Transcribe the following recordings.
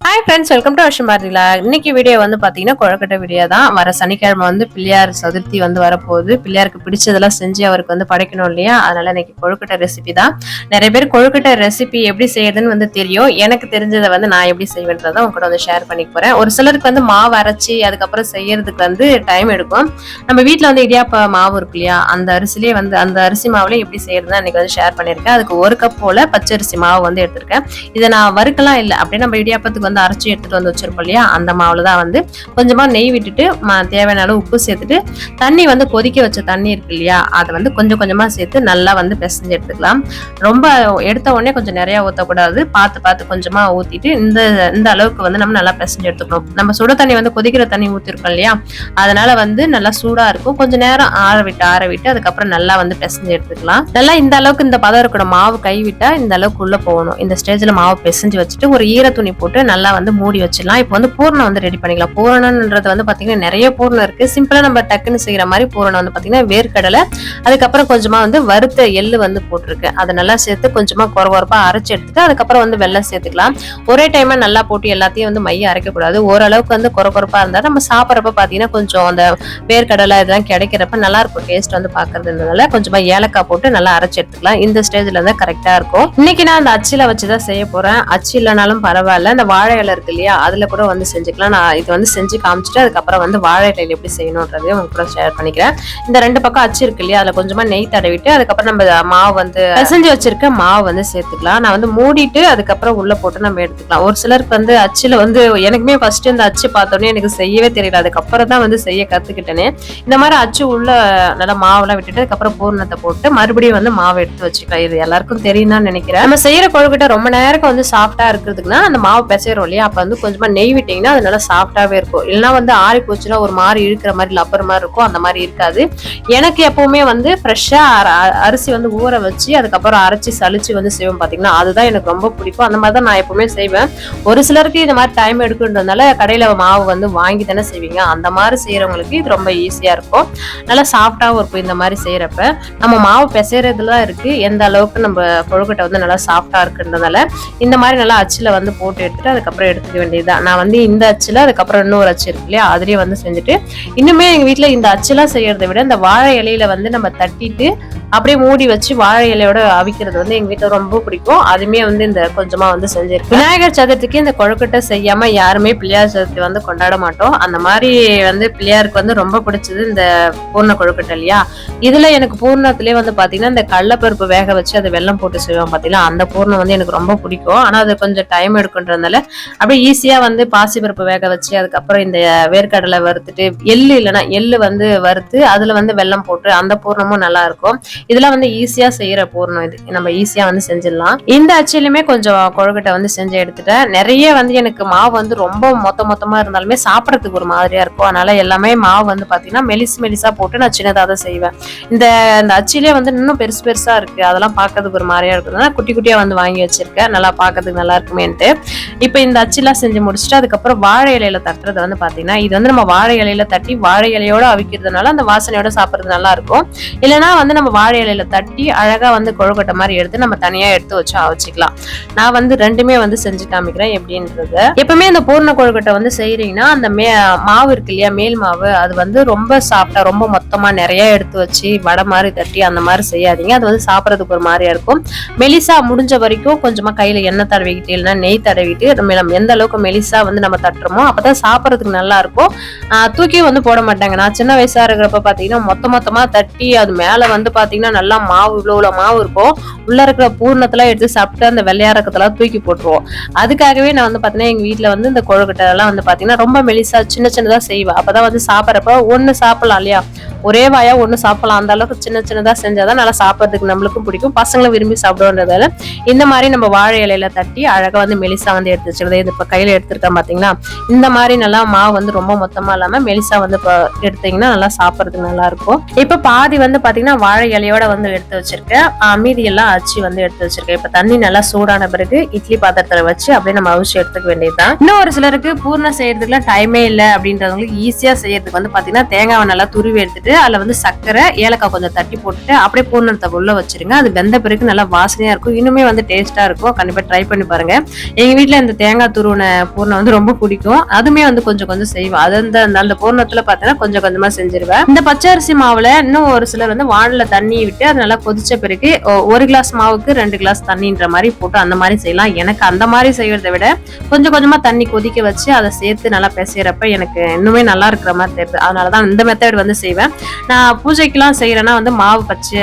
Hi friends, welcome to Asham Bharila. இன்னைக்கு video வந்து பாத்தீங்கன்னா கொழுக்கட்டை வீடியோ தான். வர சனிக்கிழமை வந்து பிள்ளையார் சதுர்த்தி வந்து வரப்போகுது. பிள்ளையாருக்கு பிடிச்சதெல்லாம் செஞ்சு அவருக்கு வந்து படைக்கணும் இல்லையா? அதனால இன்னைக்கு கொழுக்கட்டை ரெசிபி தான். நிறைய பேர் கொழுக்கட்டை ரெசிபி எப்படி செய்யறதுன்னு வந்து தெரியும். எனக்கு தெரிஞ்சதை வந்து நான் எப்படி செய்வேன்றதை உங்க கூட வந்து ஷேர் பண்ணிக்க போறேன். ஒரு சிலருக்கு வந்து மாவு அரைச்சி அதுக்கப்புறம் செய்யறதுக்கு வந்து டைம் எடுக்கும். நம்ம வீட்டுல வந்து இடியாப்ப மாவு இருக்கு இல்லையா? அந்த அரிசிலேயே வந்து அந்த அரிசி மாவுலயே எப்படி செய்யறதுன்னு இன்னைக்கு வந்து ஷேர் பண்ணிருக்கேன். அதுக்கு 1 கப் போல பச்சரிசி மாவு வந்து எடுத்திருக்கேன். இதை நான் வறுக்கலாம் இல்லை அப்படியே நம்ம இடியாப்பத்துக்கு வந்து அரைச்சி எடுத்துட்டு வந்து வச்சிருப்போம் இல்லையா? அந்த மாவுல தான் வந்து கொஞ்சமா நெய் விட்டுட்டு தேவையான அளவு உப்பு சேர்த்துட்டு தண்ணி வந்து கொதிக்க வச்ச தண்ணி இருக்கு இல்லையா? அதை வந்து கொஞ்சம் கொஞ்சமா சேர்த்து நல்லா வந்து பிசைஞ்சு எடுத்துக்கலாம். ரொம்ப எடுத்த உடனே கொஞ்சம் நிறைய ஊற்றக்கூடாது. பார்த்து கொஞ்சமா ஊத்திட்டு இந்த அளவுக்கு வந்து நம்ம நல்லா பிசைஞ்சு எடுத்துக்கணும். நம்ம சுட தண்ணி வந்து கொதிக்கிற தண்ணி ஊத்திருக்கோம் இல்லையா? அதனால வந்து நல்லா சூடா இருக்கும். கொஞ்சம் நேரம் ஆற விட்டு அதுக்கப்புறம் நல்லா வந்து பிசைஞ்சு எடுத்துக்கலாம். நல்லா இந்த அளவுக்கு இந்த பதம் இருக்கணும். மாவு கைவிட்டா இந்த அளவுக்கு உள்ள போகணும். இந்த ஸ்டேஜ்ல மாவு பிசைஞ்சு வச்சுட்டு ஒரு ஈர துணி போட்டு நல்லா வந்து மூடி வச்சிடலாம். இப்போ வந்து பூரணம் வந்து ரெடி பண்ணிக்கலாம். பூரணம்ன்றது வந்து பாத்தீங்கன்னா நிறைய பூரணம் இருக்கு. சிம்பிளா நம்ம டக்குன்னு செய்யற மாதிரி பூரணம் வந்து பாத்தீங்கன்னா வேர்க்கடலை, அதுக்கப்புறம் கொஞ்சமா வந்து வறுத்த எள்ளு வந்து போட்டிருக்கு. அதை நல்லா சேர்த்து கொஞ்சமா கொரகொரப்பா அரைச்சு எடுத்துட்டு அதுக்கப்புறம் வந்து வெல்லம் சேர்த்துக்கலாம். ஒரே டைமா நல்லா போட்டு எல்லாத்தையும் வந்து மைய அரைக்க கூடாது. ஓரளவுக்கு வந்து கொரகொரப்பா இருந்தா நம்ம சாப்பிட்றப்ப பாத்தீங்கன்னா கொஞ்சம் அந்த வேர்க்கடலை இதெல்லாம் கிடைக்கிறப்ப நல்லா இருக்கும். டேஸ்ட் வந்து பாக்குறதுனால கொஞ்சமா ஏலக்காய் போட்டு நல்லா அரைச்சு எடுத்துக்கலாம். இந்த ஸ்டேஜ்ல இருந்தா கரெக்டா இருக்கும். இன்னைக்கு நான் அந்த அச்சில வச்சுதான் செய்ய போறேன். அச்சு இல்லைனாலும் பரவாயில்ல. இந்த வாழை இலை இருக்கு இல்லையா? அதுல கூட வந்து செஞ்சுக்கலாம். நான் இது வந்து செஞ்சு காமிச்சிட்டு அதுக்கப்புறம் வந்து வாழை இலையில எப்படி செய்யணும்ன்றதையும் உங்க கூட ஷேர் பண்ணிக்கிறேன். இந்த 2 பக்கம் அச்சு இருக்கு இல்லையா? அதுல கொஞ்சமா நெய் தடவிட்டு அதுக்கப்புறம் நம்ம மாவு வந்து பிசைஞ்சு வச்சிருக்க மாவு வந்து சேர்த்துக்கலாம். நான் வந்து மூடிட்டு அதுக்கப்புறம் உள்ள போட்டு நம்ம எடுத்துக்கலாம். ஒரு சிலருக்கு வந்து அச்சுல வந்து எனக்குமே ஃபர்ஸ்ட் இந்த அச்சு பார்த்தோன்னே எனக்கு செய்யவே தெரியல. அதுக்கப்புறம் தான் வந்து செய்ய கத்துக்கிட்டேனே. இந்த மாதிரி அச்சு உள்ள நல்லா மாவுலாம் விட்டுட்டு அதுக்கப்புறம் பூரணத்தை போட்டு மறுபடியும் வந்து மாவு எடுத்து வச்சுக்கலாம். இது எல்லாருக்கும் தெரியும் தான் நினைக்கிறேன். நம்ம செய்யற கொழுக்கட்டை ரொம்ப நேரம் வந்து சாஃப்டா இருக்கிறதுக்குன்னா அந்த மாவு பிசைறோம் இல்லையா? அப்ப வந்து கொஞ்சமா நெய் விட்டீங்கன்னா அது நல்லா சாஃப்டாவே இருக்கும். இல்லைன்னா வந்து ஆறி போச்சுன்னா ஒரு மாதிரி இழுக்கிற மாதிரி லப்பர் மாதிரி இருக்கும். அந்த மாதிரி இருக்காது. எனக்கு எப்பவுமே வந்து ஃப்ரெஷ்ஷா அரிசி வந்து ஊற வச்சு அதுக்கப்புறம் அரைச்சி சலிச்சு வந்து செய்வோம் பாத்தீங்கன்னா அதுதான் எனக்கு ரொம்ப பிடிக்கும். அந்த மாதிரி தான் நான் எப்பவுமே செய்வேன். ஒரு சிலருக்கு இந்த மாதிரி டைம் எடுக்குன்றதுனால கடையில மாவு வந்து வாங்கி தானே செய்வீங்க. அந்த மாதிரி செய்யறவங்களுக்கு இது ரொம்ப ஈஸியா இருக்கும். நல்லா சாஃப்டாவும் இருக்கும். இந்த மாதிரி செய்யறப்ப நம்ம மாவு பிசைறதுலாம் இருக்கு எந்த அளவுக்கு நம்ம கொழுக்கட்டை வந்து நல்லா சாஃப்டா இருக்குன்றதுனால இந்த மாதிரி நல்லா அச்சுல வந்து போட்டு எடுத்துட்டு அதுக்கப்புறம் எடுத்துக்க வேண்டியதுதான். நான் வந்து இந்த அச்சுல அதுக்கப்புறம் இன்னொரு அச்சு இருக்கு இல்லையா? அதுலயே வந்து செஞ்சுட்டு இன்னுமே எங்க வீட்டுல இந்த அச்சுலாம் செய்யறதை விட இந்த வாழை இலையில வந்து நம்ம தட்டிட்டு அப்படியே மூடி வச்சு வாழை இலையோட அவிக்கிறது வந்து எங்க வீட்டுல ரொம்ப பிடிக்கும். அதுமே வந்து இந்த கொஞ்சமா வந்து செஞ்சிருக்கு. விநாயகர் சதுர்த்திக்கு இந்த கொழுக்கட்டை செய்யாம யாருமே பிள்ளையார் சதுர்த்தி வந்து கொண்டாட மாட்டோம். அந்த மாதிரி வந்து பிள்ளையாருக்கு வந்து ரொம்ப பிடிச்சது இந்த பூர்ண கொழுக்கட்டை இல்லையா? இதுல எனக்கு பூர்ணத்திலே வந்து பாத்தீங்கன்னா இந்த கடலைப்பருப்பு வேக வச்சு அதை வெல்லம் போட்டு செய்வோம் பாத்தீங்கன்னா அந்த பூர்ணம் வந்து எனக்கு ரொம்ப பிடிக்கும். ஆனா அது கொஞ்சம் டைம் எடுக்குன்றதுனால அப்படியே ஈஸியா வந்து பாசிப்பருப்பு வேக வச்சு அதுக்கப்புறம் இந்த வேர்க்கடலை வறுத்துட்டு எள்ளு வந்து வறுத்து அதுல வந்து வெல்லம் போட்டு அந்த பூர்ணமும் நல்லா இருக்கும். இதெல்லாம் வந்து ஈஸியா செய்யற பூர்ணம். இது நம்ம ஈஸியா வந்து செஞ்சிடலாம். இந்த அச்சிலுமே கொஞ்சம் கொழுக்கட்டை வந்து செஞ்சு எடுத்துட்டேன். நிறைய வந்து எனக்கு மாவு வந்து ரொம்ப மொத்தமா இருந்தாலுமே சாப்பிடறதுக்கு ஒரு மாதிரியா இருக்கும். அதனால எல்லாமே மாவு வந்து பாத்தீங்கன்னா மெலிசா போட்டு நான் சின்னதா தான் செய்வேன். இந்த அச்சிலே வந்து இன்னும் பெருசா இருக்கு. அதெல்லாம் பாக்கிறதுக்கு ஒரு மாதிரியா இருக்குதுன்னா குட்டியா வந்து வாங்கி வச்சிருக்கேன். நல்லா பாக்கிறதுக்கு நல்லா இருக்குமேன்ட்டு. இப்ப இந்த அச்சிலாம் செஞ்சு முடிச்சுட்டு அதுக்கப்புறம் வாழை இலையில தட்டுறது வந்து பாத்தீங்கன்னா இது வந்து நம்ம வாழை இலையில தட்டி வாழை இலையோட அவிக்கிறதுனால அந்த வாசனையோட சாப்பிடுறது நல்லா இருக்கும். இல்லைன்னா வந்து நம்ம வாழை இலையில தட்டி அழகா வந்து கொழுக்கட்டை மாதிரி எடுத்து நம்ம தனியா எடுத்து வச்சு அவிச்சிக்கலாம். நான் வந்து ரெண்டுமே வந்து செஞ்சு காமிக்கிறேன் எப்படின்றது. எப்பவுமே அந்த பூர்ண கொழுக்கட்டை வந்து செய்யறீங்கன்னா அந்த மாவு இருக்கு இல்லையா? மேல் மாவு அது வந்து ரொம்ப சாப்பிட்டா ரொம்ப மொத்தமா நிறைய எடுத்து வச்சு வடை மாதிரி தட்டி அந்த மாதிரி செய்யாதீங்க. அது வந்து சாப்பிடறதுக்கு ஒரு மாதிரியா இருக்கும். மெலிசா முடிஞ்ச வரைக்கும் கொஞ்சமா கையில எண்ணெய் தடவிக்கிட்டு இல்லைன்னா நெய் தடவிட்டு நம்ம எந்த அளவுக்கு மெலிசா வந்து நம்ம தட்டுறோமோ அப்பதான் சாப்பிடறதுக்கு நல்லா இருக்கும். தூக்கி வந்து போட மாட்டாங்க. நான் சின்ன வயசா இருக்கிறப்ப பாத்தீங்கன்னா மொத்தமா தட்டி அது மேல வந்து பாத்தீங்கன்னா நல்லா மாவு இவ்வளவு மாவு இருக்கும். உள்ள இருக்கிற பூர்ணத்தெல்லாம் எடுத்து சாப்பிட்டு அந்த வெள்ளையாரக்கத்தெல்லாம் தூக்கி போட்டுருவோம். அதுக்காகவே நான் வந்து பாத்தீங்கன்னா எங்க வீட்டுல வந்து இந்த கொழுக்கட்டை எல்லாம் வந்து பாத்தீங்கன்னா ரொம்ப மெலிசா சின்னதா செய்வேன். அப்பதான் வந்து சாப்பிடறப்ப ஒண்ணு சாப்பிடலாம் இல்லையா? ஒரே வாயா ஒண்ணு சாப்பிடலாம். அந்த அளவுக்கு சின்னதா செஞ்சாதான் நல்லா சாப்பிடறதுக்கு நம்மளுக்கும் பிடிக்கும். பசங்களும் விரும்பி சாப்பிடுவோன்றதால இந்த மாதிரி நம்ம வாழை இலையில தட்டி அழகா வந்து மெலிசா வந்து எடுத்து வச்சுக்கிறது. இது இப்ப கையில எடுத்திருக்கேன் பாத்தீங்களா? இந்த மாதிரி நல்லா மாவு வந்து ரொம்ப மொத்தமா இல்லாம மெலிசா வந்து எடுத்தீங்கன்னா நல்லா சாப்பிடறதுக்கு நல்லா இருக்கும். இப்ப பாதி வந்து பாத்தீங்கன்னா வாழை இலையோட வந்து எடுத்து வச்சிருக்கேன். மீதி எல்லாம் அச்சு வந்து எடுத்து வச்சிருக்கேன். இப்ப தண்ணி நல்லா சூடான பிறகு இட்லி பாத்திரத்துல வச்சு அப்படியே நம்ம அவிச்சு எடுத்துக்க வேண்டியதுதான். இன்னும் ஒரு சிலருக்கு பூர்ணம் செய்யறதுக்குலாம் டைமே இல்லை அப்படின்றவங்களுக்கு ஈஸியா செய்யறதுக்கு வந்து பாத்தீங்கன்னா தேங்காவை நல்லா துருவி எடுத்துட்டு அதுல வந்து சர்க்கரை ஏலக்காய் கொஞ்சம் தட்டி போட்டுட்டு அப்படியே பூர்ணத்தை உள்ள வச்சிருங்க. அது வெந்த பிறகு நல்லா வாசனையா இருக்கும், இன்னுமே வந்து டேஸ்டா இருக்கும். கண்டிப்பா ட்ரை பண்ணி பாருங்க. எங்க வீட்டுல இந்த தேங்காய் துருவின பூர்ணம் வந்து ரொம்ப பிடிக்கும். அதுமே வந்து கொஞ்சம் கொஞ்சம் செய்வேன். அது அந்த பூர்ணத்துல பாத்தீங்கன்னா கொஞ்சம் கொஞ்சமா செஞ்சிருவேன். இந்த பச்சரிசி மாவுல இன்னும் ஒரு சிலர் வந்து வானல்ல தண்ணி விட்டு அது நல்லா கொதிச்ச பிறகு 1 கிளாஸ் மாவுக்கு 2 கிளாஸ் தண்ணின்ற மாதிரி போட்டு அந்த மாதிரி செய்யலாம். எனக்கு அந்த மாதிரி செய்யறதை விட கொஞ்சம் கொஞ்சமா தண்ணி கொதிக்க வச்சு அதை சேர்த்து நல்லா பிசைறப்ப எனக்கு இன்னுமே நல்லா இருக்கிற மாதிரி தெரியுது. அதனாலதான் இந்த மெத்தட் வந்து செய்வேன். நான் பூஜைக்கெல்லாம் செய்யறேன்னா வந்து மாவு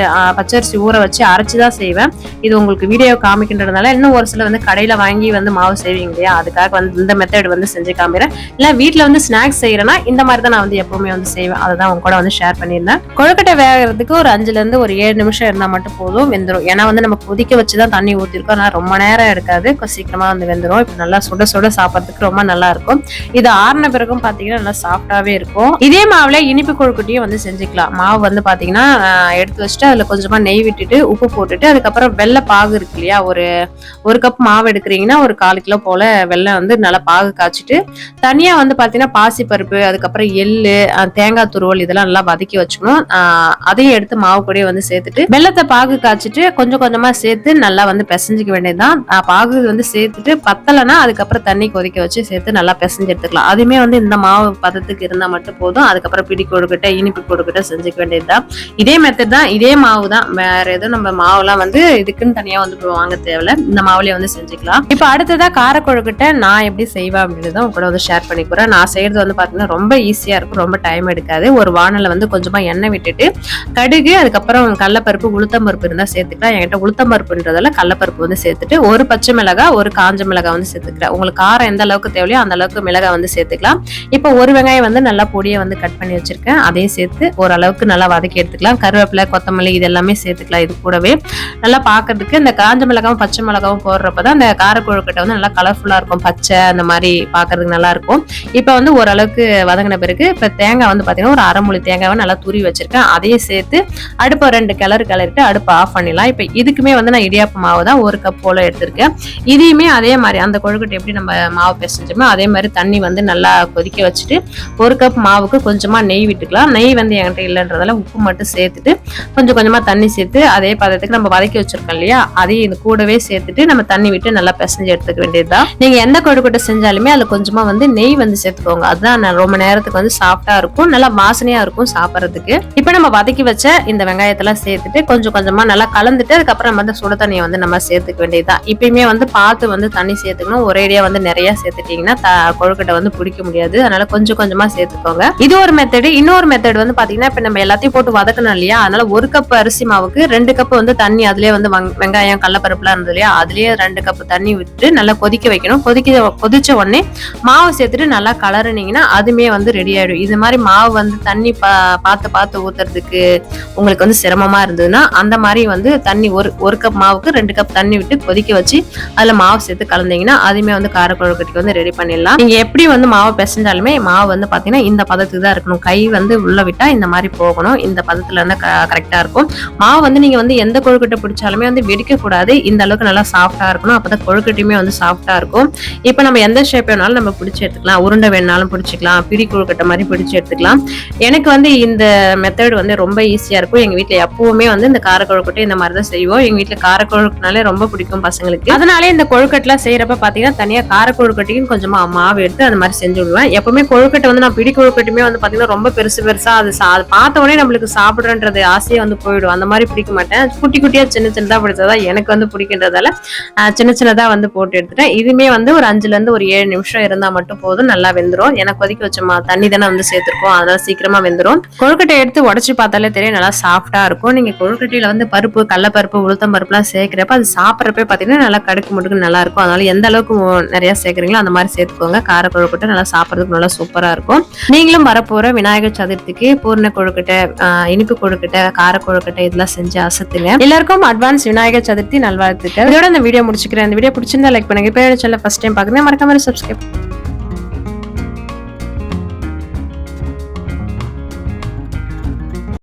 பச்சரிசி ஊற வச்சு அரைச்சுதான் செய்வேன். இது உங்களுக்கு வீடியோ காமிக்கின்றதுனால இன்னும் ஒரு சிலர் வந்து கடையில வாங்கி வந்து மாவு செய்வீங்க இல்லையா, அதுக்காக வந்து இந்த மெத்தட் வந்து செஞ்சு காமிக்கிறேன். இல்ல வீட்டுல வந்து ஸ்நாக்ஸ் செய்யறேன்னா இந்த மாதிரி தான் நான் வந்து எப்பவுமே வந்து செய்வேன். அதை தான் உங்க கூட வந்து ஷேர் பண்ணியிருந்தேன். கொழுக்கட்டை வேகிறதுக்கு ஒரு 5ல இருந்து ஒரு 7 நிமிஷம் இருந்தா மட்டும் போதும், வெந்துடும். ஏன்னா வந்து நம்ம கொதிக்க வச்சுதான் தண்ணி ஊத்திருக்கோம், அதனால ரொம்ப நேரம் எடுக்காது, சீக்கிரமா வந்து வெந்துடும். இப்ப நல்லா சுட சுட சாப்பிட்றதுக்கு ரொம்ப நல்லா இருக்கும். இது ஆறின பிறகும் பாத்தீங்கன்னா நல்லா சாஃப்டாவே இருக்கும். இதே மாவுல இனிப்பு கொழுக்கட்டையும் வந்து செஞ்சுக்கலாம். மாவு வந்து பாத்தீங்கன்னா எடுத்து வச்சுட்டு அதுல கொஞ்சமா நெய் விட்டுட்டு உப்பு போட்டுட்டு அதுக்கப்புறம் வெள்ளை பாகு இருக்கு இல்லையா, ஒரு கப் மாவு எடுக்கிறீங்கன்னா ஒரு 1/4 கிலோ போல வெள்ளம் வந்து நல்லா பாகு காய்ச்சிட்டு தனியா வந்து பாத்தீங்கன்னா பாசி பருப்பு அதுக்கப்புறம் எள்ளு தேங்காய் துருவல் இதெல்லாம் நல்லா வதக்கி வச்சுக்கணும். அதையும் எடுத்து மாவு கூடயே வந்து சேர்த்துட்டு வெள்ளத்தை பாகு காய்ச்சிட்டு கொஞ்சம் கொஞ்சமா சேர்த்து நல்லா வந்து பிசைஞ்சிக்க வேண்டியதுதான். பாகு வந்து சேர்த்துட்டு பத்தலைன்னா அதுக்கப்புறம் தண்ணி கொதிக்க வச்சு சேர்த்து நல்லா பிசைஞ்சு எடுத்துக்கலாம். அதுவுமே வந்து இந்த மாவு பதத்துக்கு இருந்தா மட்டும் போதும். அதுக்கப்புறம் பிடி கொழுக்கட்டை இனிப்பு கொழுக்கட்டை செஞ்சுக்க வேண்டியதுதான். இதே மெத்தட் தான், இதே மாவு தான், வேற எதுவும் நம்ம மாவுலாம் வந்து இதுக்குன்னு தனியா வந்து வாங்க தேவையில்ல. இந்த மாவுலயே வந்து செஞ்சுக்கலாம். இப்ப அடுத்ததா கார கொழுக்கட்டை நான் எப்படி செய்வேன் அப்படின்னு உங்க கூட வந்து ஷேர் பண்ணிக்கிறேன். நான் செய்யறது வந்து பாத்தீங்கன்னா ரொம்ப ஈஸியா இருக்கும், ரொம்ப டைம் எடுக்காது. ஒரு வானல்ல வந்து கொஞ்சமா எண்ணெய் விட்டுட்டு கடுகு அதுக்கப்புறம் கடலைப்பருப்பு உளுத்தம் பருப்பு இருந்தா சேர்த்துக்கலாம். என்கிட்ட உளுத்தம் பருப்புன்றதால கடலைப்பருப்பு வந்து சேர்த்துட்டு ஒரு பச்சை மிளகாய் ஒரு காஞ்ச மிளகாய் வந்து சேர்த்துக்கிறேன். உங்களுக்கு காரம் எந்த அளவுக்கு தேவையோ அந்த அளவுக்கு மிளகாய் வந்து சேர்த்துக்கலாம். இப்போ ஒரு வெங்காயம் வந்து நல்லா பொடியை வந்து கட் பண்ணி வச்சிருக்கேன், அதையும் சேர்த்து ஓரளவுக்கு நல்லா வதக்கி எடுத்துக்கலாம். கருவேப்பிலை கொத்தமல்லி இது எல்லாமே சேர்த்துக்கலாம். இது கூடவே நல்லா பாக்குறதுக்கு இந்த காஞ்ச மிளகாவும் பச்சை மிளகாவும் போடுறப்பதான் அந்த கார கொழுக்கட்டை வந்து நல்லா கலர்ஃபுல்லா இருக்கும், பச்சை அந்த மாதிரி பாக்குறதுக்கு நல்லா இருக்கும். இப்ப வந்து ஓரளவுக்கு வதங்கின பிறகு இப்ப தேங்காய் வந்து பாத்தீங்கன்னா ஒரு 1/2 முழி தேங்காவை நல்லா துருவி வச்சிருக்கேன், அதையும் சேர்த்து அடுப்பை 2 கிளறிட்டு அடுப்பை ஆஃப் பண்ணிடலாம். இப்ப இதுக்குமே வந்து நான் இடியாப்ப மாவு தான் 1 கப் போல எடுத்திருக்கேன். இதையுமே அதே மாதிரி அந்த கொழுக்கட்டை எப்படி நம்ம மாவு பிசைஞ்சோமோ அதே மாதிரி தண்ணி வந்து நல்லா கொதிக்க வச்சுட்டு 1 கப் மாவுக்கு கொஞ்சமா நெய் விட்டுக்கலாம். நெய் வந்து என்கிட்ட இல்லைன்றதால உப்பு மட்டும் சேர்த்துட்டு கொஞ்சம் கொஞ்சமா தண்ணி சேர்த்து அதே பதத்துக்கு நம்ம வதக்கி வச்சிருக்கோம் இல்லையா, அதையும் இது கூடவே சேர்த்துட்டு நம்ம தண்ணி விட்டு நல்லா பிசைஞ்சு எடுத்துக்க வேண்டியதுதான். நீங்க எந்த கொழுக்கட்டை செஞ்சாலுமே அதுல கொஞ்சமா வந்து நெய் வந்து சேர்த்துக்கோங்க. அதுதான் ரொம்ப நேரத்துக்கு வந்து சாஃப்டா இருக்கும், நல்லா வாசனையா இருக்கும் சாப்பிடறதுக்கு. இப்ப நம்ம வதக்கி வச்ச இந்த வெங்காயத்தெல்லாம் சேர்த்துட்டு கொஞ்சம் கொஞ்சமா நல்லா கலந்துட்டு அதுக்கப்புறம் நம்ம சுட தண்ணியை வந்து நம்ம சேர்த்துக்க வேண்டியதுதான். இப்பயுமே வந்து பார்த்து வந்து தண்ணி சேர்த்துக்கணும். ஒரேடியா வந்து நிறைய சேர்த்துட்டீங்கன்னா கொழுக்கட்டை வந்து பிடிக்க முடியாது, அதனால கொஞ்சம் கொஞ்சமா சேர்த்துக்கோங்க. இது ஒரு மெத்தடு. இன்னொரு மெத்தட் வந்து பாத்தீங்கன்னா இப்ப நம்ம எல்லாத்தையும் போட்டு வதக்கணும் இல்லையா, அதனால 1 கப் அரிசி மாவுக்கு 2 கப் வந்து தண்ணி அதுலயே வந்து வெங்காயம் கடலைப்பருப்புலாம் இருந்தது இல்லையா, அதுலயே 2 கப் தண்ணி விட்டு நல்லா கொதிக்க வைக்கணும். கொதிச்ச உடனே மாவு சேர்த்துட்டு நல்லா கலருனீங்கன்னா அதுமே வந்து ரெடி ஆயிடும். இது மாதிரி மாவு வந்து தண்ணி பார்த்து ஊத்துறதுக்கு உங்களுக்கு வந்து சிரமமா இருந்ததுன்னா அந்த மாதிரி வந்து தண்ணி ஒரு கப் மாவுக்கு 2 கப் தண்ணி விட்டு கொதிக்க வச்சு அதுல மாவு சேர்த்து கலந்தீங்கன்னா அதுமே வந்து கார கொழுக்கட்டைக்கு வந்து ரெடி பண்ணிடலாம். நீங்க எப்படி வந்து மாவு பிசைஞ்சாலுமே மாவு வந்து பாத்தீங்கன்னா இந்த பதத்துக்கு தான் இருக்கணும். கை வந்து உள்ள விட்டா இந்த மாதிரி போகணும், இந்த பதத்துல இருந்தா கரெக்டா இருக்கும். மாவு வந்து நீங்க வந்து எந்த கொழுக்கட்டை பிடிச்சாலுமே வந்து வெடிக்க கூடாது, இந்த அளவுக்கு நல்லா சாஃப்டா இருக்கணும். அப்பதான் கொழுக்கட்டையுமே வந்து சாஃப்டா இருக்கும். இப்ப நம்ம எந்த ஷேப் வேணாலும் நம்ம பிடிச்சி எடுத்துக்கலாம், உருண்டை வேணாலும் பிடிச்சிக்கலாம், பிடி கொழுக்கட்டை மாதிரி பிடிச்சி எடுத்துக்கலாம். எனக்கு வந்து இந்த மெத்தட் வந்து ரொம்ப ஈஸியா இருக்கும். எங்க வீட்டுல எப்பவுமே வந்து இந்த கார கொழுக்கட்டை இந்த மாதிரி தான் செய்வோம். எங்க வீட்டுல கார கொழுக்கட்டைனாலே ரொம்ப பிடிக்கும் பசங்களுக்கு. அதனாலே இந்த கொழுக்கட்டை செய்யறப்ப பாத்தீங்கன்னா தனியா கார கொழுக்கட்டையும் கொஞ்சமா மாவு எடுத்து அந்த மாதிரி செஞ்சு விடுவேன். எப்பவுமே கொழுக்கட்டை வந்து நான் பிடி கொழுக்கட்டையுமே வந்து பாத்தீங்கன்னா ரொம்ப பெருசா அது பார்த்த உடனே நம்மளுக்கு சாப்பிடுறன்றது ஆசையே வந்து போயிடும். அந்த மாதிரி பிடிக்க மாட்டேன். குட்டி குட்டியா சின்னதா பிடிச்சதா எனக்கு வந்து பிடிக்கின்றதால சின்னதா வந்து போட்டு எடுத்துட்டேன். இதுமே வந்து ஒரு 5ல இருந்து ஒரு 7 நிமிஷம் இருந்தா மட்டும் போதும், நல்லா வெந்துரும். ஏன்னா கொதிக்க வச்ச தண்ணி தானே வந்து சேர்த்திருக்கோம், அதனால சீக்கிரமா வெந்துரும். கொழுக்கட்டை எடுத்து உடச்சு பார்த்தாலே தெரியும் நல்லா சாஃப்டா இருக்கும். நீங்க கொழுக்கட்டையில வந்து பருப்பு கடலைப்பருப்பு உளுத்தம் பருப்பு எல்லாம் சேர்க்கிறப்ப அது சாப்பிட்றப்ப பாத்தீங்கன்னா நல்லா கடுக்கு முடுக்கு நல்லா இருக்கும். அதனால எந்த அளவுக்கு நிறைய சேர்க்கறீங்களோ அந்த மாதிரி சேர்த்துக்கோங்க. கார கொழுக்கட்டை நல்லா சாப்பிட்றதுக்கு நல்லா சூப்பரா இருக்கும். நீங்களும் வரப்போற விநாயகர் சதுர்த்திக்கு பூர்ண கொழுக்கட்டை இனிப்பு கொழுக்கட்டை கார கொழுக்கட்டை இதெல்லாம் செஞ்சு அசத்துங்க. எல்லாருக்கும் அட்வான்ஸ் விநாயகர் சதுர்த்தி நல்வாழ்த்துக்கள். இதோட இந்த வீடியோ முடிச்சுக்கிறேன். இந்த வீடியோ பிடிச்சிருந்தா லைக் பண்ணுங்க. இப்ப சேனலை ஃபர்ஸ்ட் டைம் பாக்குறீங்க மறக்காம சப்ஸ்கிரைப்